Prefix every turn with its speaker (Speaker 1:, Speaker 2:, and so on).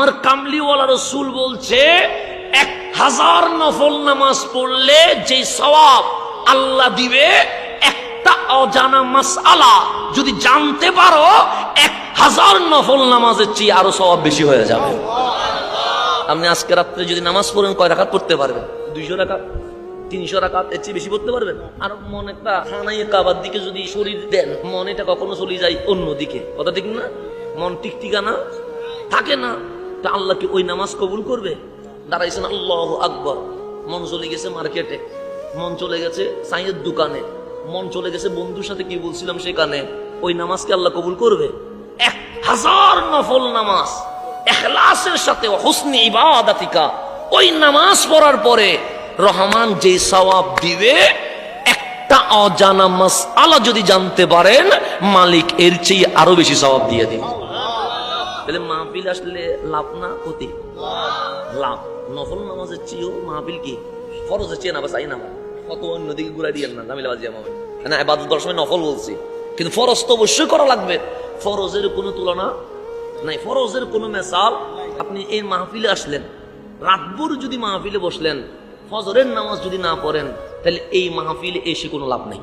Speaker 1: আমার কামলিওয়ালা রসুল বলছে 1000 নফল নামাজ পড়লে যে সওয়াব আল্লাহ দিবে, একটা অজানা মাসআলা যদি জানতে পারো 1000 নফল নামাজের চেয়ে আরো সওয়াব বেশি হয়ে যাবে। আপনি আজকে রাত্রে যদি নামাজ পড়েন কয় রাকাত পড়তে পারবেন? 200 রাকাত, 300 রাকাত, এর চেয়ে বেশি পড়তে পারবেন? আর মন একটা খানায় কাবার দিকে যদি শরীর দেন, মন এটা কখনো চলে যায় অন্যদিকে, কথা ঠিক না? মন টিকটিকানা থাকে না, তা আল্লাহ কি ওই নামাজ কবুল করবে? দাঁড়াইছেন আল্লাহু আকবার, মন চলে গেছে মার্কেটে, মন চলে গেছে চায়ের দোকানে, মন চলে গেছে বন্ধুর সাথে কি বলছিলাম সেখানে, ওই নামাজকে আল্লাহ কবুল করবে? 1000 নফল নামাজ ইখলাসের সাথে হুসনি ইবাদাতিকা, ওই নামাজ পড়ার পরে রহমান যে সওয়াব দিবে, একটা অজানা মাসআলা যদি জানতে পারেন মালিক এর চেয়ে আরো বেশি সওয়াব দিয়ে দিবে। তাহলে মাহফিল আসলে লাভ না ক্ষতি? লাভ। নফল নামাজের চেয়েও মাহফিল কি ফরজের চেয়ে না বা চাই না, কত অন্যদিকে ঘুরাই দিয়েন না, জামিলা বাজিয়া মাহফিল না। ইবাদত করার সময় নফল বলছি, কিন্তু ফরজ তো অবশ্যই করা লাগবে। ফরজের কোনো তুলনা নাই, ফরজের কোনো মেসাল। আপনি এই মাহফিলে আসলেন, রাতভর যদি মাহফিলে বসলেন, ফজরের নামাজ যদি না পড়েন, তাহলে এই মাহফিলে এসে কোনো লাভ নেই।